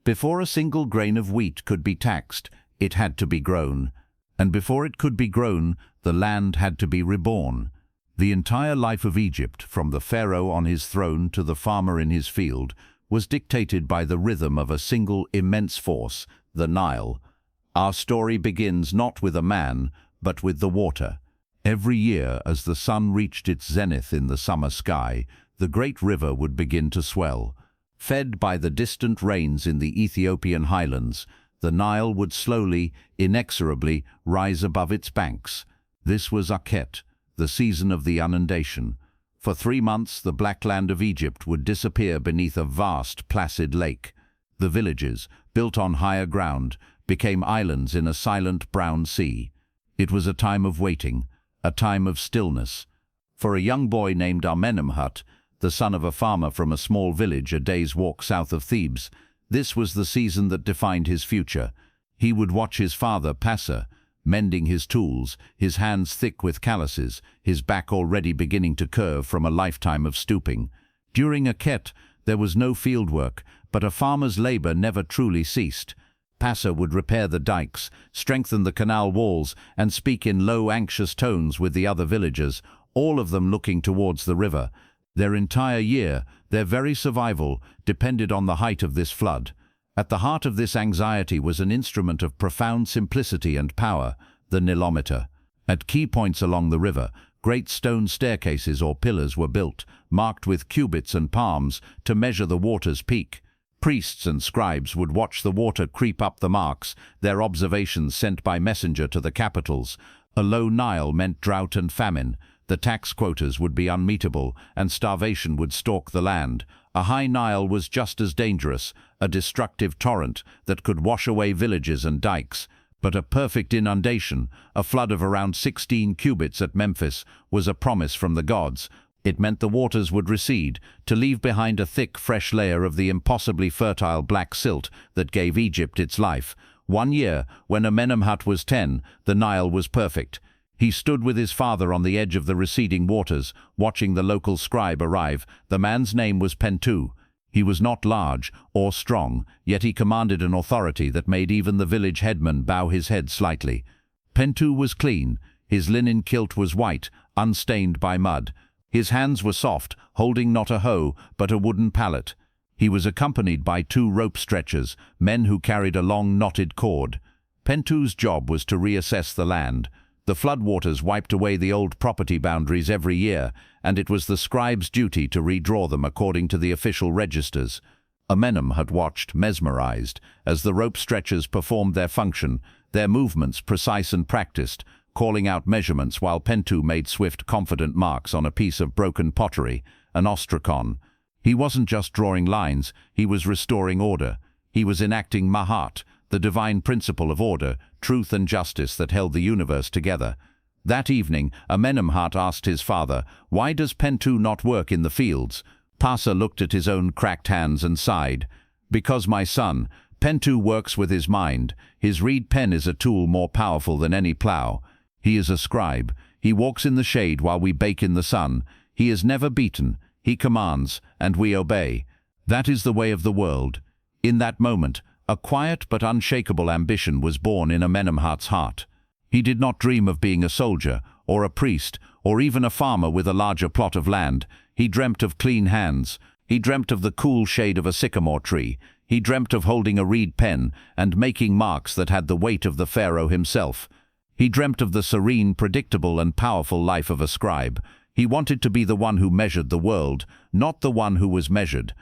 Before a single grain of wheat could be taxed, it had to be grown. And before it could be grown, the land had to be reborn. The entire life of Egypt, from the pharaoh on his throne to the farmer in his field, was dictated by the rhythm of a single immense force, the Nile. Our story begins not with a man, but with the water. Every year, as the sun reached its zenith in the summer sky, the great river would begin to swell. Fed by the distant rains in the Ethiopian highlands, the Nile would slowly, inexorably rise above its banks. This was Akhet, the season of the inundation. For 3 months, the black land of Egypt would disappear beneath a vast, placid lake. The villages, built on higher ground, became islands in a silent brown sea. It was a time of waiting, a time of stillness. For a young boy named Amenemhat, the son of a farmer from a small village a day's walk south of Thebes, this was the season that defined his future. He would watch his father, Passa, mending his tools, his hands thick with calluses, his back already beginning to curve from a lifetime of stooping. During Akhet, there was no fieldwork, but a farmer's labor never truly ceased. Passa would repair the dikes, strengthen the canal walls, and speak in low, anxious tones with the other villagers, all of them looking towards the river. Their entire year, their very survival, depended on the height of this flood. At the heart of this anxiety was an instrument of profound simplicity and power, the nilometer. At key points along the river, great stone staircases or pillars were built, marked with cubits and palms, to measure the water's peak. Priests and scribes would watch the water creep up the marks, their observations sent by messenger to the capitals. A low Nile meant drought and famine. The tax quotas would be unmeetable, and starvation would stalk the land. A high Nile was just as dangerous, a destructive torrent that could wash away villages and dikes. But a perfect inundation, a flood of around 16 cubits at Memphis, was a promise from the gods. It meant the waters would recede, to leave behind a thick, fresh layer of the impossibly fertile black silt that gave Egypt its life. 1 year, when Amenemhat was 10, the Nile was perfect. He stood with his father on the edge of the receding waters, watching the local scribe arrive. The man's name was Pentu. He was not large or strong, yet he commanded an authority that made even the village headman bow his head slightly. Pentu was clean. His linen kilt was white, unstained by mud. His hands were soft, holding not a hoe, but a wooden pallet. He was accompanied by 2 rope stretchers, men who carried a long knotted cord. Pentu's job was to reassess the land. The floodwaters wiped away the old property boundaries every year, and it was the scribe's duty to redraw them according to the official registers. Amenem had watched, mesmerized, as the rope stretchers performed their function, their movements precise and practiced, calling out measurements while Pentu made swift, confident marks on a piece of broken pottery, an ostrakon. He wasn't just drawing lines, he was restoring order. He was enacting Mahat, the divine principle of order, truth and justice that held the universe together. That evening, Amenemhat asked his father, "Why does Pentu not work in the fields?" Passa looked at his own cracked hands and sighed. "Because, my son, Pentu works with his mind. His reed pen is a tool more powerful than any plough. He is a scribe. He walks in the shade while we bake in the sun. He is never beaten. He commands, and we obey. That is the way of the world." In that moment, a quiet but unshakable ambition was born in Amenemhat's heart. He did not dream of being a soldier, or a priest, or even a farmer with a larger plot of land. He dreamt of clean hands. He dreamt of the cool shade of a sycamore tree. He dreamt of holding a reed pen and making marks that had the weight of the pharaoh himself. He dreamt of the serene, predictable, and powerful life of a scribe. He wanted to be the one who measured the world, not the one who was measured.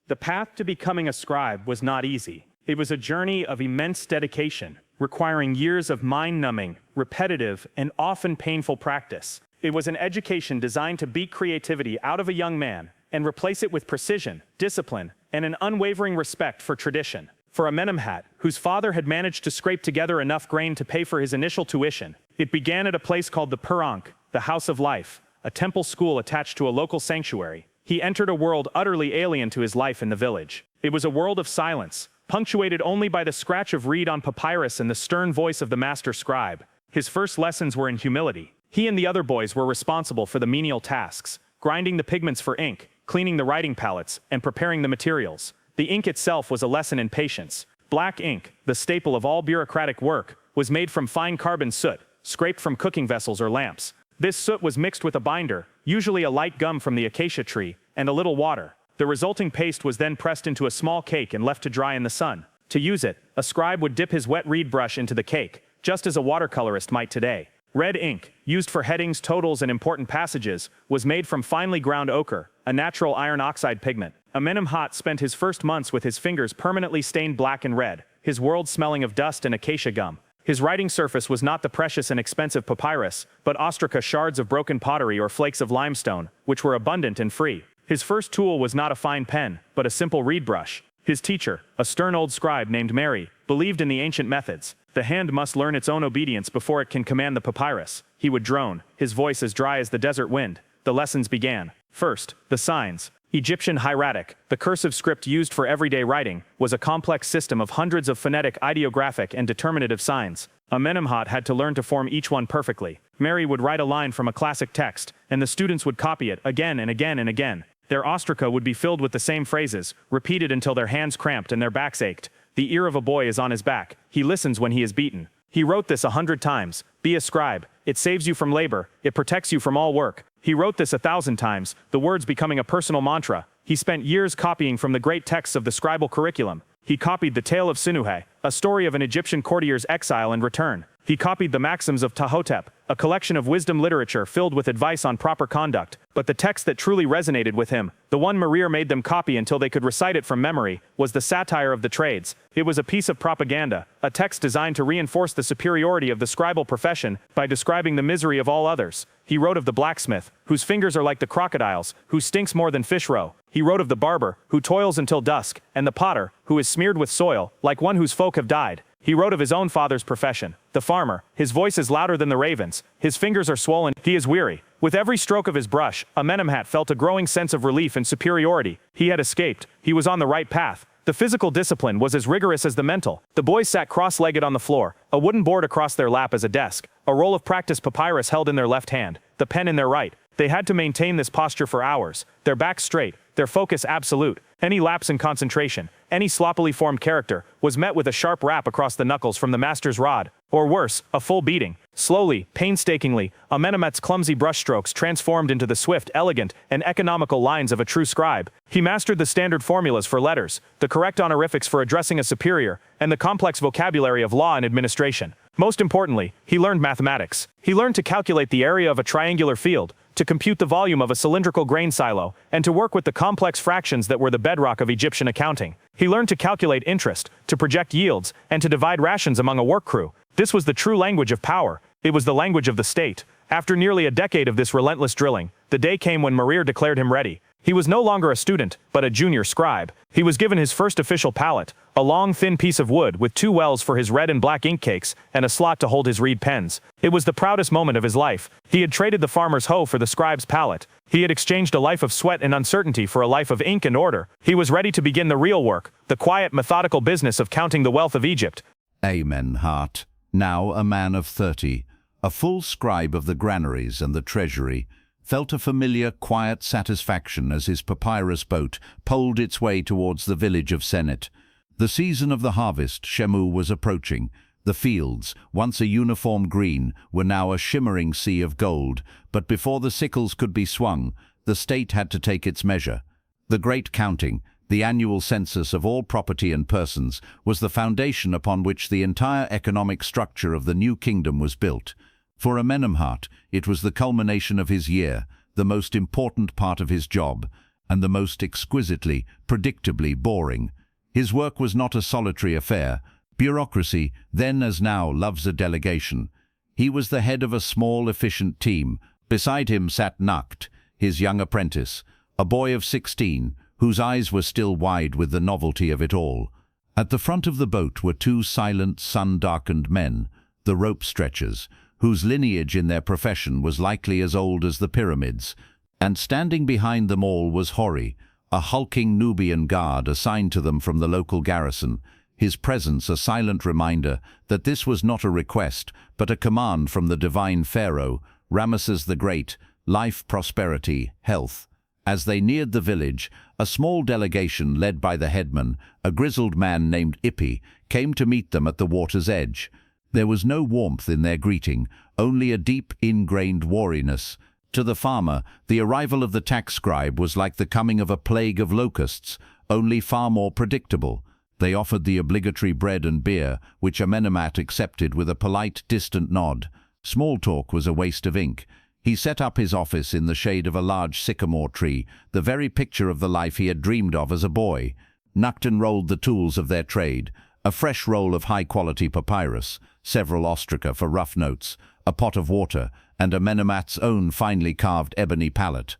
The path to becoming a scribe was not easy. It was a journey of immense dedication, requiring years of mind-numbing, repetitive, and often painful practice. It was an education designed to beat creativity out of a young man and replace it with precision, discipline, and an unwavering respect for tradition. For Amenemhat, whose father had managed to scrape together enough grain to pay for his initial tuition, it began at a place called the Purank, the House of Life, a temple school attached to a local sanctuary. He entered a world utterly alien to his life in the village. It was a world of silence, punctuated only by the scratch of reed on papyrus and the stern voice of the master scribe. His first lessons were in humility. He and the other boys were responsible for the menial tasks, grinding the pigments for ink, cleaning the writing palettes, and preparing the materials. The ink itself was a lesson in patience. Black ink, the staple of all bureaucratic work, was made from fine carbon soot, scraped from cooking vessels or lamps. This soot was mixed with a binder, usually a light gum from the acacia tree, and a little water. The resulting paste was then pressed into a small cake and left to dry in the sun. To use it, a scribe would dip his wet reed brush into the cake, just as a watercolorist might today. Red ink, used for headings, totals, and important passages, was made from finely ground ochre, a natural iron oxide pigment. Amenemhat spent his first months with his fingers permanently stained black and red, his world smelling of dust and acacia gum. His writing surface was not the precious and expensive papyrus, but ostraca shards of broken pottery or flakes of limestone, which were abundant and free. His first tool was not a fine pen, but a simple reed brush. His teacher, a stern old scribe named Mary, believed in the ancient methods. The hand must learn its own obedience before it can command the papyrus. He would drone, his voice as dry as the desert wind. The lessons began. First, the signs. Egyptian hieratic, the cursive script used for everyday writing, was a complex system of hundreds of phonetic, ideographic, and determinative signs. Amenemhat had to learn to form each one perfectly. Mary would write a line from a classic text, and the students would copy it again and again and again. Their ostraca would be filled with the same phrases, repeated until their hands cramped and their backs ached. The ear of a boy is on his back. He listens when he is beaten. He wrote this 100 times. Be a scribe. It saves you from labor. It protects you from all work. He wrote this 1,000 times, the words becoming a personal mantra. He spent years copying from the great texts of the scribal curriculum. He copied the tale of Sinuhe, a story of an Egyptian courtier's exile and return. He copied the maxims of Tahotep, a collection of wisdom literature filled with advice on proper conduct. But the text that truly resonated with him, the one Marir made them copy until they could recite it from memory, was the Satire of the Trades. It was a piece of propaganda, a text designed to reinforce the superiority of the scribal profession by describing the misery of all others. He wrote of the blacksmith, whose fingers are like the crocodiles, who stinks more than fish roe. He wrote of the barber, who toils until dusk, and the potter, who is smeared with soil, like one whose folk have died. He wrote of his own father's profession, the farmer. His voice is louder than the ravens. His fingers are swollen. He is weary. With every stroke of his brush, Amenemhat felt a growing sense of relief and superiority. He had escaped. He was on the right path. The physical discipline was as rigorous as the mental. The boys sat cross-legged on the floor, a wooden board across their lap as a desk, a roll of practice papyrus held in their left hand, the pen in their right. They had to maintain this posture for hours, their backs straight, their focus absolute. Any lapse in concentration, any sloppily formed character, was met with a sharp rap across the knuckles from the master's rod, or worse, a full beating. Slowly, painstakingly, Amenemhat's clumsy brushstrokes transformed into the swift, elegant, and economical lines of a true scribe. He mastered the standard formulas for letters, the correct honorifics for addressing a superior, and the complex vocabulary of law and administration. Most importantly, he learned mathematics. He learned to calculate the area of a triangular field, to compute the volume of a cylindrical grain silo, and to work with the complex fractions that were the bedrock of Egyptian accounting. He learned to calculate interest, to project yields, and to divide rations among a work crew. This was the true language of power. It was the language of the state. After nearly a decade of this relentless drilling, the day came when Marir declared him ready. He was no longer a student, but a junior scribe. He was given his first official palette, a long, thin piece of wood with 2 wells for his red and black ink cakes, and a slot to hold his reed pens. It was the proudest moment of his life. He had traded the farmer's hoe for the scribe's palette. He had exchanged a life of sweat and uncertainty for a life of ink and order. He was ready to begin the real work, the quiet, methodical business of counting the wealth of Egypt. Amenemhat, now a man of 30, a full scribe of the granaries and the treasury, felt a familiar, quiet satisfaction as his papyrus boat poled its way towards the village of Senet. The season of the harvest, Shemu, was approaching. The fields, once a uniform green, were now a shimmering sea of gold, but before the sickles could be swung, the state had to take its measure. The great counting, the annual census of all property and persons, was the foundation upon which the entire economic structure of the new kingdom was built. For Amenemhat, it was the culmination of his year, the most important part of his job, and the most exquisitely, predictably boring. His work was not a solitary affair. Bureaucracy, then as now, loves a delegation. He was the head of a small, efficient team. Beside him sat Nakht, his young apprentice, a boy of 16, whose eyes were still wide with the novelty of it all. At the front of the boat were 2 silent, sun-darkened men, the rope stretchers, whose lineage in their profession was likely as old as the pyramids, and standing behind them all was Hori, a hulking Nubian guard assigned to them from the local garrison, his presence a silent reminder that this was not a request, but a command from the divine Pharaoh, Ramesses the Great: life, prosperity, health. As they neared the village, a small delegation led by the headman, a grizzled man named Ippy, came to meet them at the water's edge. There was no warmth in their greeting, only a deep, ingrained wariness. To the farmer, the arrival of the tax scribe was like the coming of a plague of locusts, only far more predictable. They offered the obligatory bread and beer, which Amenemhat accepted with a polite, distant nod. Small talk was a waste of ink. He set up his office in the shade of a large sycamore tree, the very picture of the life he had dreamed of as a boy. Nukton rolled the tools of their trade, a fresh roll of high-quality papyrus, several ostraca for rough notes, a pot of water, and Amenemhat's own finely carved ebony palette.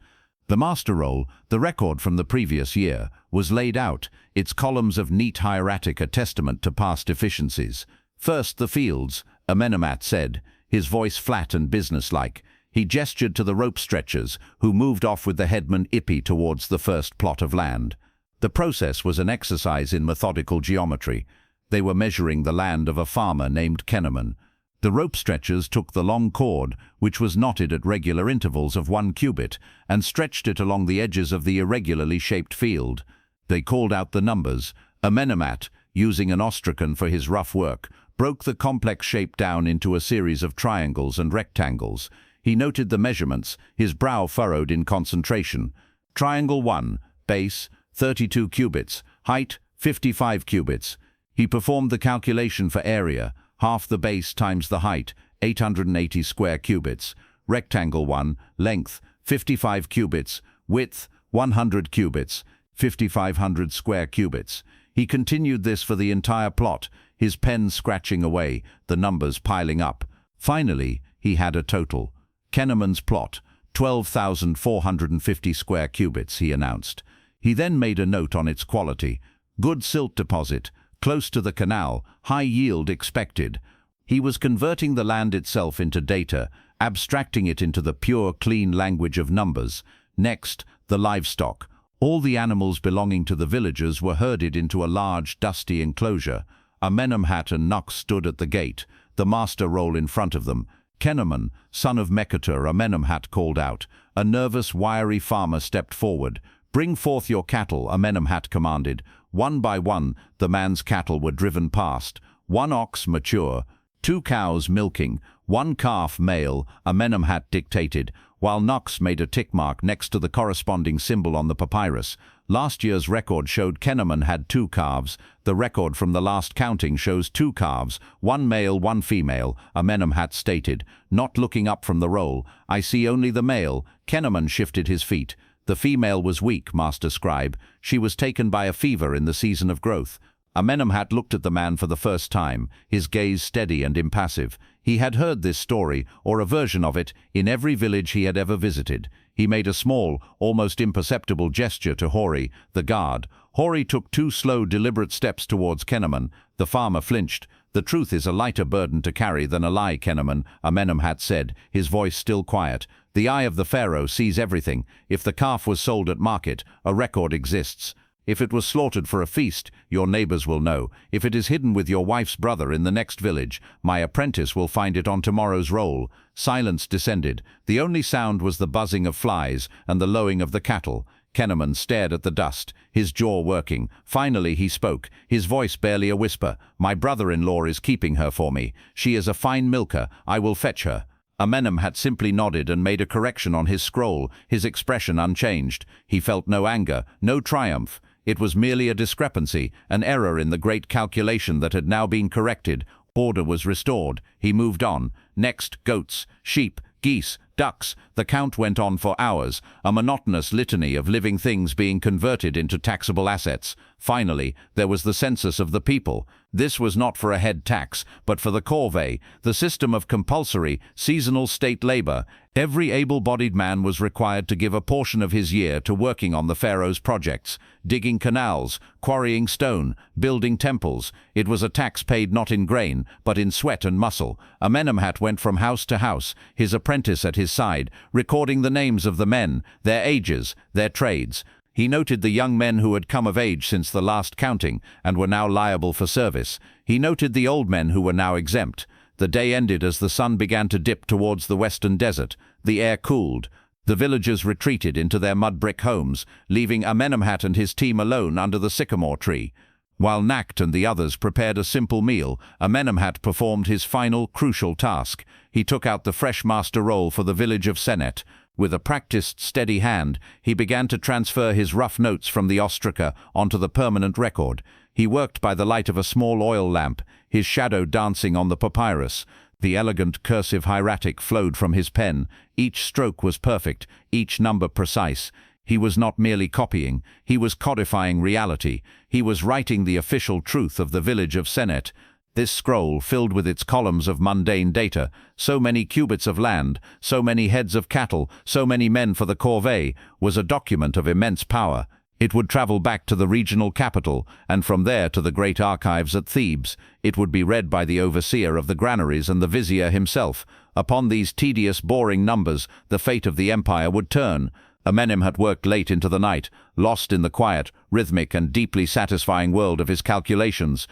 The master roll, the record from the previous year, was laid out, its columns of neat hieratic a testament to past efficiencies. First the fields, Amenemhat said, his voice flat and businesslike. He gestured to the rope stretchers, who moved off with the headman Ippy towards the first plot of land. The process was an exercise in methodical geometry. They were measuring the land of a farmer named Kenaman. The rope stretchers took the long cord, which was knotted at regular intervals of 1 cubit, and stretched it along the edges of the irregularly shaped field. They called out the numbers. Amenemhat, using an ostracan for his rough work, broke the complex shape down into a series of triangles and rectangles. He noted the measurements, his brow furrowed in concentration. Triangle 1, base, 32 cubits, height, 55 cubits. He performed the calculation for area, half the base times the height, 880 square cubits. Rectangle 1, length, 55 cubits, width, 100 cubits, 5,500 square cubits. He continued this for the entire plot, his pen scratching away, the numbers piling up. Finally, he had a total. Kenaman's plot, 12,450 square cubits, he announced. He then made a note on its quality. Good silt deposit, close to the canal, high yield expected. He was converting the land itself into data, abstracting it into the pure, clean language of numbers. Next, the livestock. All the animals belonging to the villagers were herded into a large, dusty enclosure. Amenemhat and Nux stood at the gate, the master roll in front of them. Kenaman, son of Mekatur, Amenemhat called out. A nervous, wiry farmer stepped forward. "Bring forth your cattle," Amenemhat commanded. One by one, the man's cattle were driven past. 1 ox mature, 2 cows milking, 1 calf male, Amenemhat dictated, while Nux made a tick mark next to the corresponding symbol on the papyrus. Last year's record showed Kenaman had 2 calves. The record from the last counting shows 2 calves, 1 male, 1 female, Amenemhat stated. Not looking up from the roll, "I see only the male." Kenaman shifted his feet. "The female was weak, Master Scribe. She was taken by a fever in the season of growth." Amenemhat looked at the man for the first time, his gaze steady and impassive. He had heard this story, or a version of it, in every village he had ever visited. He made a small, almost imperceptible gesture to Hori, the guard. Hori took 2 slow, deliberate steps towards Kenaman. The farmer flinched. "The truth is a lighter burden to carry than a lie, Kenaman," Amenemhat said, his voice still quiet. "The eye of the Pharaoh sees everything. If the calf was sold at market, a record exists. If it was slaughtered for a feast, your neighbors will know. If it is hidden with your wife's brother in the next village, my apprentice will find it on tomorrow's roll." Silence descended. The only sound was the buzzing of flies and the lowing of the cattle. Kenaman stared at the dust, his jaw working. Finally he spoke, his voice barely a whisper. "My brother-in-law is keeping her for me. She is a fine milker. I will fetch her." Amenemhat simply nodded and made a correction on his scroll, his expression unchanged. He felt no anger, no triumph. It was merely a discrepancy, an error in the great calculation that had now been corrected. Order was restored. He moved on. Next, goats, sheep, geese, ducks. The count went on for hours, a monotonous litany of living things being converted into taxable assets. Finally, there was the census of the people. This was not for a head tax, but for the corvée, the system of compulsory, seasonal state labor. Every able-bodied man was required to give a portion of his year to working on the Pharaoh's projects, digging canals, quarrying stone, building temples. It was a tax paid not in grain, but in sweat and muscle. Amenemhat went from house to house, his apprentice at his side, recording the names of the men, their ages, their trades. He noted the young men who had come of age since the last counting and were now liable for service. He noted the old men who were now exempt. The day ended as the sun began to dip towards the western desert. The air cooled. The villagers retreated into their mud-brick homes, leaving Amenemhat and his team alone under the sycamore tree. While Nakht and the others prepared a simple meal, Amenemhat performed his final, crucial task. He took out the fresh master roll for the village of Senet. With a practiced, steady hand, he began to transfer his rough notes from the ostraca onto the permanent record. He worked by the light of a small oil lamp, his shadow dancing on the papyrus. The elegant cursive hieratic flowed from his pen. Each stroke was perfect, each number precise. He was not merely copying, he was codifying reality. He was writing the official truth of the village of Senet. This scroll, filled with its columns of mundane data, so many cubits of land, so many heads of cattle, so many men for the corvée, was a document of immense power. It would travel back to the regional capital, and from there to the great archives at Thebes. It would be read by the overseer of the granaries and the vizier himself. Upon these tedious, boring numbers, the fate of the empire would turn. Amenemhat worked late into the night, lost in the quiet, rhythmic and deeply satisfying world of his calculations.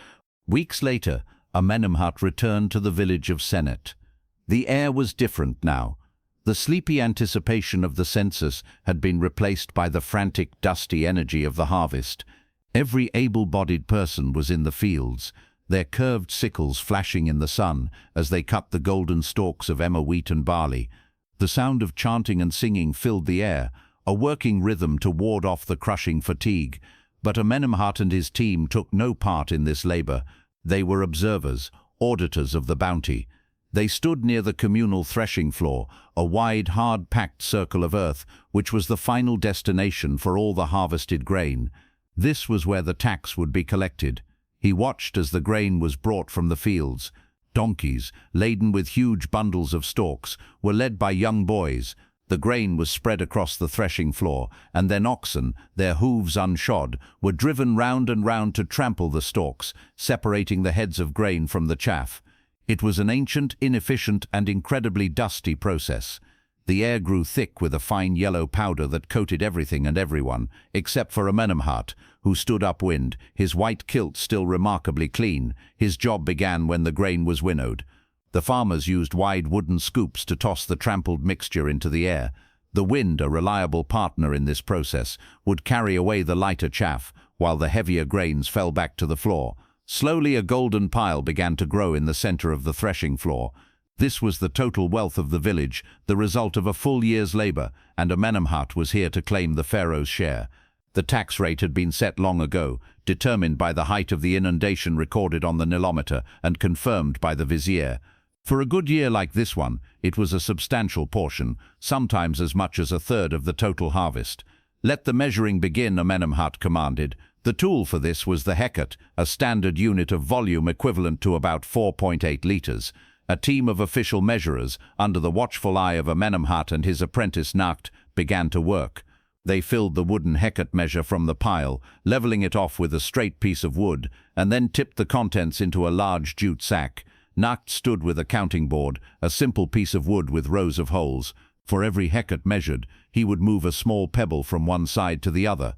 Weeks later, Amenemhat returned to the village of Senet. The air was different now. The sleepy anticipation of the census had been replaced by the frantic, dusty energy of the harvest. Every able-bodied person was in the fields, their curved sickles flashing in the sun as they cut the golden stalks of emmer wheat and barley. The sound of chanting and singing filled the air, a working rhythm to ward off the crushing fatigue. But Amenemhat and his team took no part in this labor. They were observers, auditors of the bounty. They stood near the communal threshing floor, a wide, hard-packed circle of earth, which was the final destination for all the harvested grain. This was where the tax would be collected. He watched as the grain was brought from the fields. Donkeys, laden with huge bundles of stalks, were led by young boys. The grain was spread across the threshing floor, and then oxen, their hooves unshod, were driven round and round to trample the stalks, separating the heads of grain from the chaff. It was an ancient, inefficient, and incredibly dusty process. The air grew thick with a fine yellow powder that coated everything and everyone, except for Amenemhat, who stood upwind, his white kilt still remarkably clean. His job began when the grain was winnowed. The farmers used wide wooden scoops to toss the trampled mixture into the air. The wind, a reliable partner in this process, would carry away the lighter chaff, while the heavier grains fell back to the floor. Slowly a golden pile began to grow in the center of the threshing floor. This was the total wealth of the village, the result of a full year's labor, and Amenemhat was here to claim the Pharaoh's share. The tax rate had been set long ago, determined by the height of the inundation recorded on the nilometer and confirmed by the vizier. For a good year like this one, it was a substantial portion, sometimes as much as a third of the total harvest. "Let the measuring begin," Amenemhat commanded. The tool for this was the hecat, a standard unit of volume equivalent to about 4.8 liters. A team of official measurers, under the watchful eye of Amenemhat and his apprentice Nakht, began to work. They filled the wooden hecat measure from the pile, leveling it off with a straight piece of wood, and then tipped the contents into a large jute sack. Nakht stood with a counting board, a simple piece of wood with rows of holes. For every hecat measured, he would move a small pebble from one side to the other.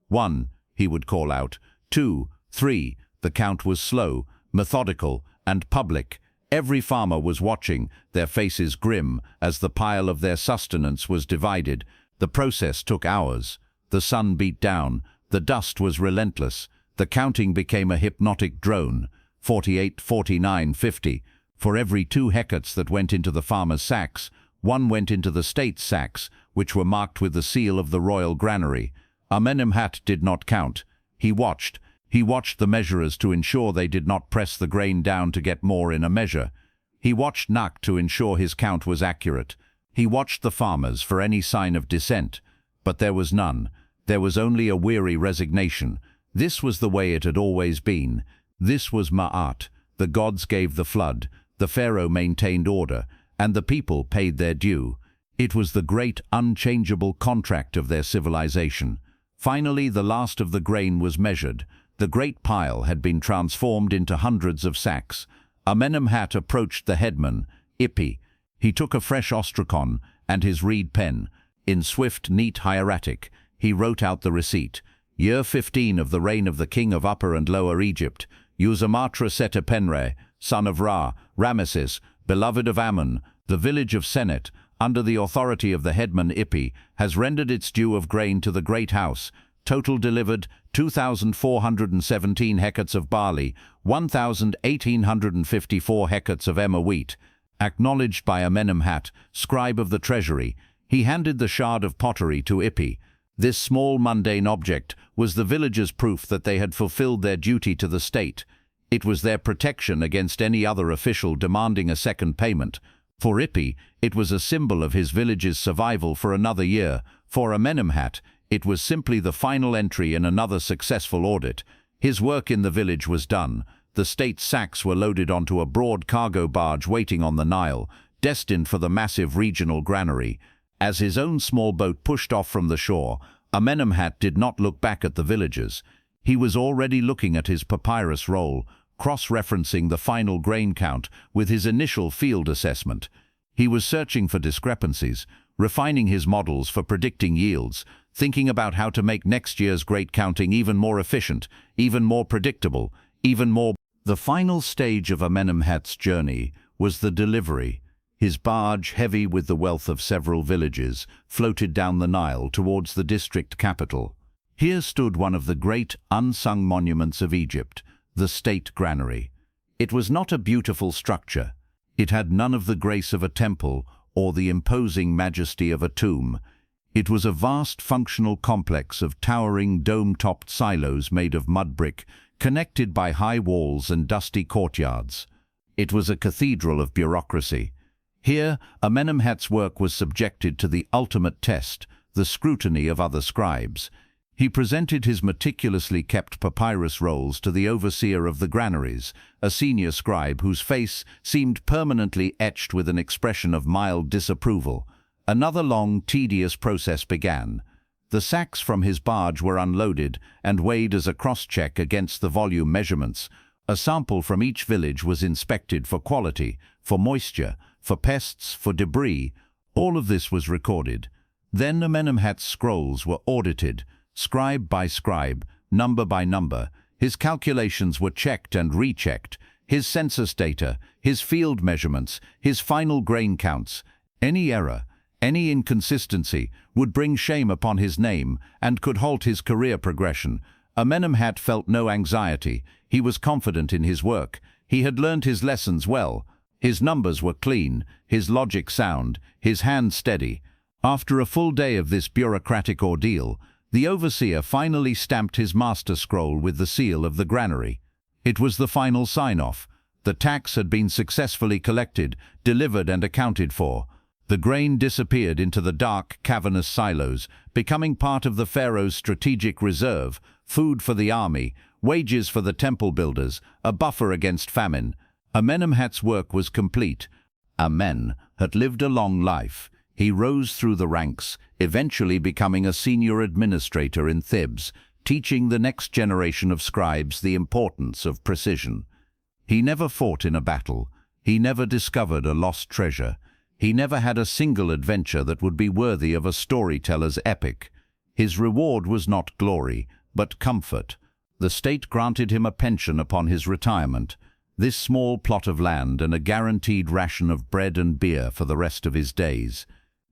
1, he would call out. 2, 3. The count was slow, methodical, and public. Every farmer was watching, their faces grim, as the pile of their sustenance was divided. The process took hours. The sun beat down. The dust was relentless. The counting became a hypnotic drone. 48, 49, 50. For every 2 hecats that went into the farmer's sacks, 1 went into the state's sacks, which were marked with the seal of the royal granary. Amenemhat did not count. He watched. He watched the measurers to ensure they did not press the grain down to get more in a measure. He watched Nakht to ensure his count was accurate. He watched the farmers for any sign of dissent. But there was none. There was only a weary resignation. This was the way it had always been. This was Ma'at. The gods gave the flood. The Pharaoh maintained order, and the people paid their due. It was the great, unchangeable contract of their civilization. Finally, the last of the grain was measured. The great pile had been transformed into hundreds of sacks. Amenemhat approached the headman, Ipi. He took a fresh ostrakon and his reed pen. In swift, neat hieratic, he wrote out the receipt. Year 15 of the reign of the king of Upper and Lower Egypt, Usamatra Setepenre, son of Ra, Rameses, beloved of Ammon, the village of Senet, under the authority of the headman Ipi, has rendered its due of grain to the great house. Total delivered 2,417 hectares of barley, 1,1854 hectares of emmer wheat. Acknowledged by Amenemhat, scribe of the treasury, he handed the shard of pottery to Ipi. This small mundane object was the villagers' proof that they had fulfilled their duty to the state. It was their protection against any other official demanding a second payment. For Ipi, it was a symbol of his village's survival for another year. For Amenemhat, it was simply the final entry in another successful audit. His work in the village was done. The state sacks were loaded onto a broad cargo barge waiting on the Nile, destined for the massive regional granary. As his own small boat pushed off from the shore, Amenemhat did not look back at the villagers. He was already looking at his papyrus roll, cross-referencing the final grain count with his initial field assessment. He was searching for discrepancies, refining his models for predicting yields, thinking about how to make next year's great counting even more efficient, even more predictable, even more... The final stage of Amenemhat's journey was the delivery. His barge, heavy with the wealth of several villages, floated down the Nile towards the district capital. Here stood one of the great, unsung monuments of Egypt, the state granary. It was not a beautiful structure. It had none of the grace of a temple or the imposing majesty of a tomb. It was a vast functional complex of towering dome-topped silos made of mud brick, connected by high walls and dusty courtyards. It was a cathedral of bureaucracy. Here, Amenemhat's work was subjected to the ultimate test, the scrutiny of other scribes. He presented his meticulously kept papyrus rolls to the overseer of the granaries, a senior scribe whose face seemed permanently etched with an expression of mild disapproval. Another long, tedious process began. The sacks from his barge were unloaded and weighed as a cross-check against the volume measurements. A sample from each village was inspected for quality, for moisture, for pests, for debris. All of this was recorded. Then Amenemhat's scrolls were audited, scribe by scribe, number by number. His calculations were checked and rechecked, his census data, his field measurements, his final grain counts. Any error, any inconsistency would bring shame upon his name and could halt his career progression. Amenemhat felt no anxiety. He was confident in his work. He had learned his lessons well. His numbers were clean, his logic sound, his hand steady. After a full day of this bureaucratic ordeal, the overseer finally stamped his master scroll with the seal of the granary. It was the final sign-off. The tax had been successfully collected, delivered and accounted for. The grain disappeared into the dark, cavernous silos, becoming part of the Pharaoh's strategic reserve, food for the army, wages for the temple builders, a buffer against famine. Amenemhat's work was complete. Amen had lived a long life. He rose through the ranks, eventually becoming a senior administrator in Thebes, teaching the next generation of scribes the importance of precision. He never fought in a battle. He never discovered a lost treasure. He never had a single adventure that would be worthy of a storyteller's epic. His reward was not glory, but comfort. The state granted him a pension upon his retirement, this small plot of land and a guaranteed ration of bread and beer for the rest of his days.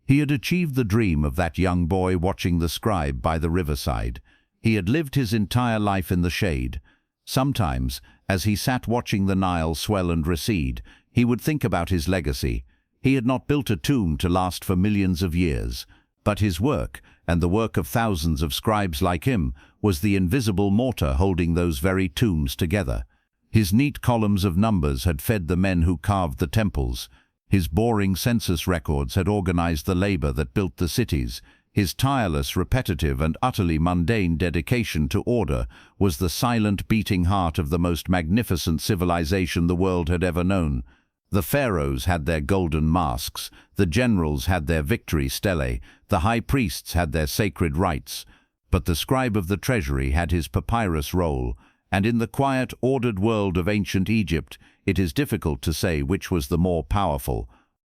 He had achieved the dream of that young boy watching the scribe by the riverside. He had lived his entire life in the shade. Sometimes, as he sat watching the Nile swell and recede, he would think about his legacy. He had not built a tomb to last for millions of years, but his work, and the work of thousands of scribes like him, was the invisible mortar holding those very tombs together. His neat columns of numbers had fed the men who carved the temples. His boring census records had organized the labor that built the cities. His tireless, repetitive, and utterly mundane dedication to order was the silent beating heart of the most magnificent civilization the world had ever known. The pharaohs had their golden masks, the generals had their victory stelae, the high priests had their sacred rites. But the scribe of the treasury had his papyrus roll, and in the quiet, ordered world of ancient Egypt, it is difficult to say which was the more powerful,